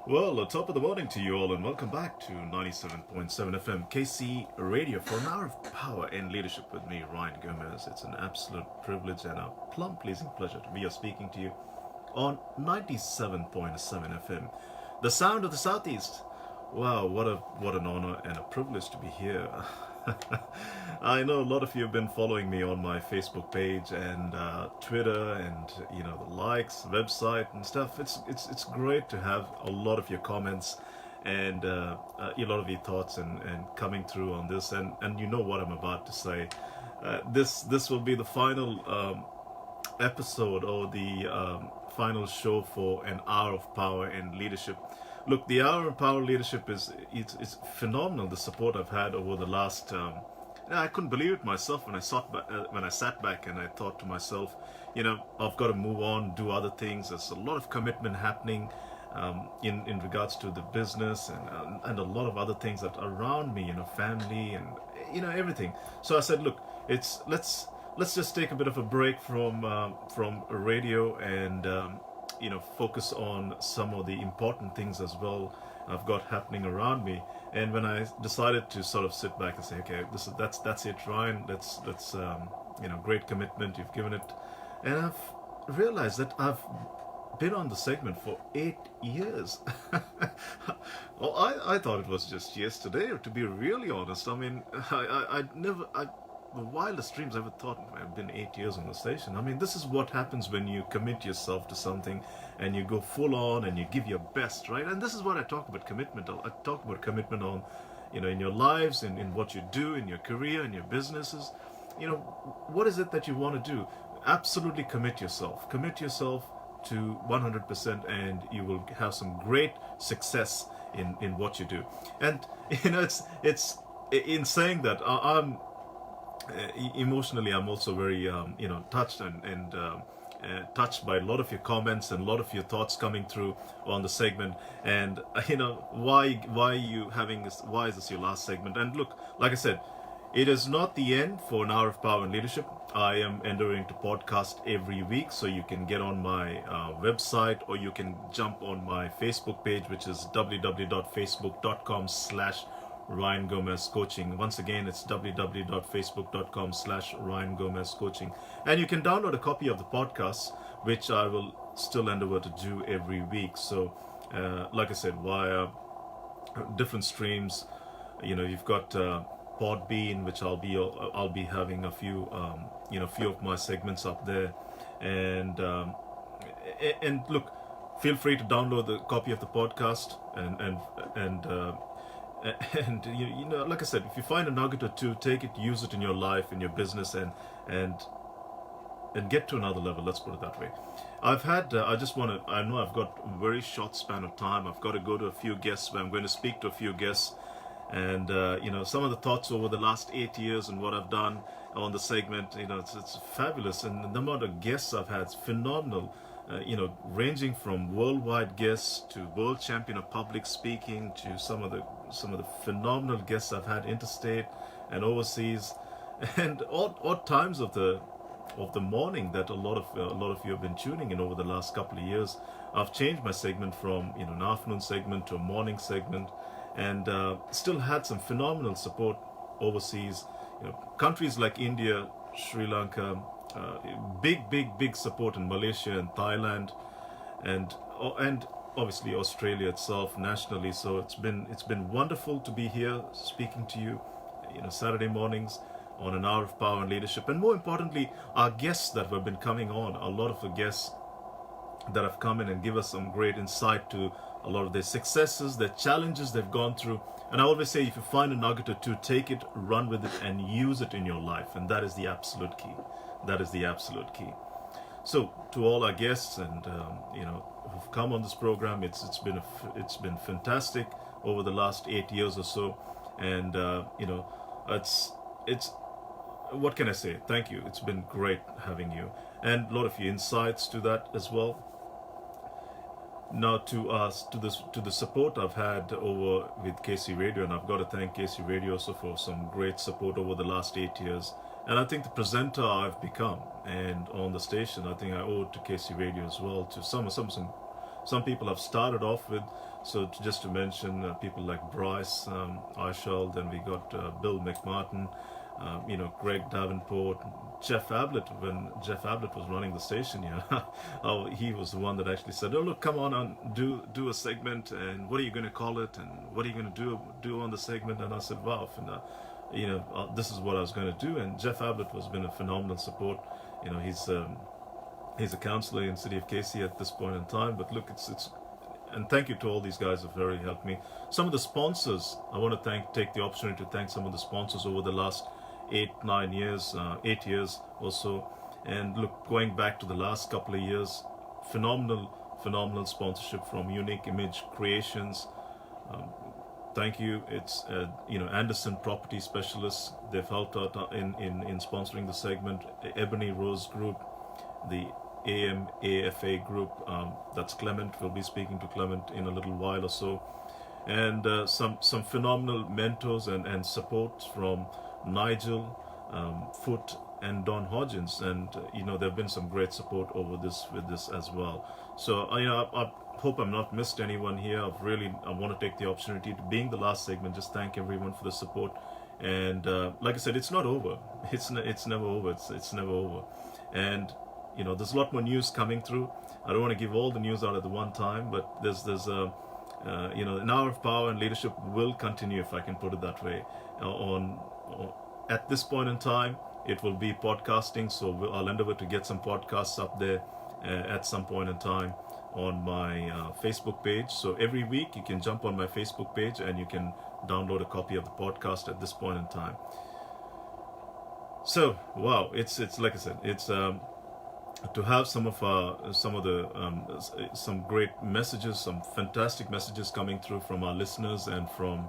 Well, top of the morning to you all, and welcome back to 97.7 FM KC Radio for an hour of power and leadership with me, Ryan Gomez. It's an absolute privilege and a plum pleasing pleasure to be here speaking to you on 97.7 FM, the sound of the Southeast. Wow, what an honor and a privilege to be here. I know a lot of you have been following me on my Facebook page and Twitter, and the likes, website, and stuff. It's great to have a lot of your comments and a lot of your thoughts and coming through on this. And you know what I'm about to say. This will be the final episode or the final show for an hour of power and leadership. Look, the hour of power leadership it's phenomenal. The support I've had over the last. I couldn't believe it myself when I sat back and I thought to myself, I've got to move on, do other things. There's a lot of commitment happening in regards to the business and a lot of other things that are around me, family and everything. So I said, look, let's just take a bit of a break from radio and focus on some of the important things as well I've got happening around me. And when I decided to sort of sit back and say, okay, that's it, Ryan. That's great commitment you've given it, and I've realized that I've been on the segment for 8 years. Well, I thought it was just yesterday, to be really honest. I mean, I never the wildest dreams I ever thought I've been 8 years on the station. I mean, this is what happens when you commit yourself to something and you go full on and you give your best, right? And this is what I talk about commitment. I talk about commitment on, in your lives, in what you do, in your career, in your businesses. What is it that you want to do? Absolutely commit yourself. Commit yourself to 100%, and you will have some great success in what you do. And it's in saying that I'm emotionally, I'm also very touched and touched by a lot of your comments and a lot of your thoughts coming through on the segment. And why is this your last segment? And look, like I said, it is not the end for an hour of power and leadership. I am endeavoring to podcast every week, so you can get on my website, or you can jump on my Facebook page, which is www.facebook.com/Ryan Gomez Coaching. Once again, it's www.facebook.com/Ryan Gomez Coaching. And you can download a copy of the podcast, which I will still endeavor to do every week. So, like I said, via different streams, you've got Podbean, which I'll be having a few few of my segments up there, and look, feel free to download the copy of the podcast and like I said, if you find a nugget or two, take it, use it in your life, in your business, and get to another level. Let's put it that way. I know I've got a very short span of time. I've got to go to a few guests. I'm going to speak to a few guests, and some of the thoughts over the last 8 years and what I've done on the segment. It's fabulous, and the amount of guests I've had is phenomenal. Ranging from worldwide guests to world champion of public speaking to some of the phenomenal guests I've had interstate and overseas, and odd times of the morning that a lot of you have been tuning in over the last couple of years. I've changed my segment from an afternoon segment to a morning segment, and still had some phenomenal support overseas. Countries like India, Sri Lanka. Big support in Malaysia and Thailand, and obviously Australia itself nationally. So it's been wonderful to be here speaking to you, Saturday mornings on an hour of power and leadership. And more importantly, our guests that have been coming on, a lot of the guests that have come in and give us some great insight to a lot of their successes, their challenges they've gone through. And I always say, if you find a nugget or two, take it, run with it, and use it in your life. And that is the absolute key. That is the absolute key. So, to all our guests and who've come on this program, it's been fantastic over the last 8 years or so, and it's what can I say? Thank you. It's been great having you, and a lot of your insights to that as well. Now to the support I've had over with KC Radio, and I've got to thank KC Radio also for some great support over the last 8 years. And I think the presenter I've become and on the station, I think I owe it to KC Radio as well, to some some people have started off with. So just to mention people like Bryce Eichel, then we got Bill McMartin, Greg Davenport, Jeff Ablett. When Jeff Ablett was running the station here, he was the one that actually said, "Oh look, come on and do a segment, and what are you going to call it, and what are you going to do on the segment?" And I said, "Wow, this is what I was going to do." And Jeff Ablett has been a phenomenal support. He's a councillor in City of Casey at this point in time. But look, it's and thank you to all these guys who have very helped me. Some of the sponsors, I want to take the opportunity to thank some of the sponsors over the last 8 years or so. And look, going back to the last couple of years, phenomenal sponsorship from Unique Image Creations. Thank you. It's Anderson Property Specialists. They've helped out in sponsoring the segment. Ebony Rose Group, the AMAFA Group. That's Clement. We'll be speaking to Clement in a little while or so. And some phenomenal mentors and support from Nigel, Foot, and Don Hodgins. And there have been some great support with this as well. So I hope I'm not missed anyone here. I want to take the opportunity to, being the last segment, just thank everyone for the support. And like I said, it's not over. It's never over. It's never over. And there's a lot more news coming through. I don't want to give all the news out at the one time, but there's an hour of power and leadership will continue, if I can put it that way. At this point in time, it will be podcasting, so I'll endeavor to get some podcasts up there at some point in time on my Facebook page. So every week you can jump on my Facebook page and you can download a copy of the podcast at this point in time. So wow, it's like I said, it's to have some great messages, some fantastic messages coming through from our listeners and from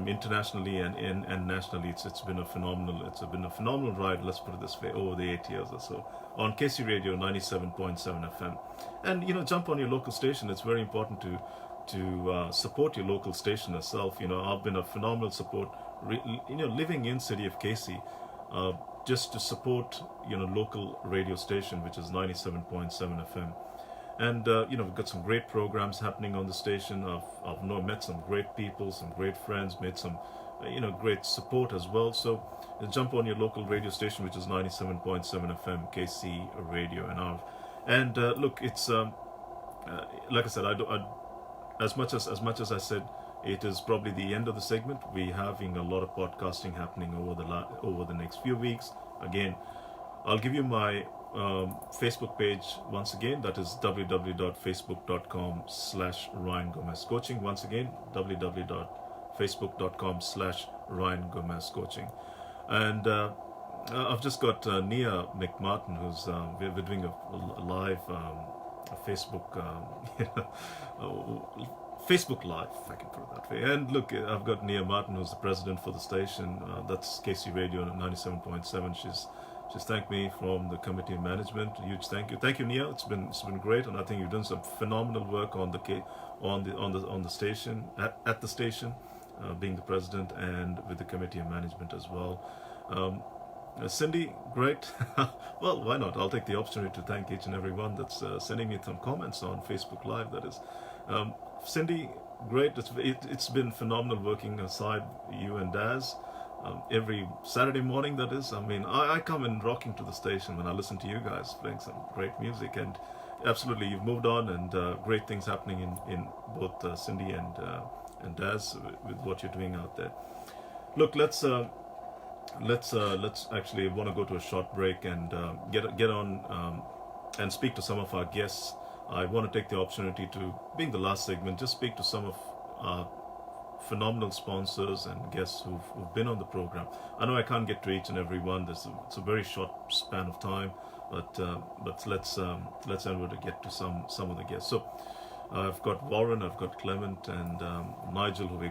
internationally and nationally. It's been a phenomenal ride, let's put it this way, over the 8 years or so on KC Radio 97.7 FM. And jump on your local station. It's very important to support your local station itself. I've been a phenomenal support living in City of Casey, just to support local radio station, which is 97.7 FM. And we've got some great programs happening on the station. I've met some great people, some great friends, made some great support as well. So jump on your local radio station, which is 97.7 FM KC Radio. And look, it's like I said, as much as I said, it is probably the end of the segment. We're having a lot of podcasting happening over the next few weeks. Again, I'll give you my Facebook page once again. That is www.facebook.com/Ryan Gomez Coaching. Once again, www.facebook.com/Ryan Gomez Coaching. And I've just got Nia McMartin, who's we're doing a live Facebook Facebook Live, if I can put it that way. And look, I've got Nia Martin, who's the president for the station. That's KC Radio 97.7. She's thanked me from the committee of management. A huge thank you. Thank you, Nia. It's been great, and I think you've done some phenomenal work on the station, at the station, being the president, and with the committee of management as well. Cindy, great. Well, why not? I'll take the opportunity to thank each and every one that's sending me some comments on Facebook Live. That is, Cindy, great. It's been phenomenal working aside you and Daz. Every Saturday morning, that is. I mean, I come in rocking to the station when I listen to you guys playing some great music, and absolutely, you've moved on, and great things happening in both Cindy and Daz with what you're doing out there. Look, let's actually want to go to a short break and get on and speak to some of our guests. I want to take the opportunity to, being the last segment, just speak to some of our phenomenal sponsors and guests who've been on the program. I know I can't get to each and every one. It's a very short span of time, but let's endeavor to get to some of the guests. So I've got Warren, I've got Clement, and Nigel, who we're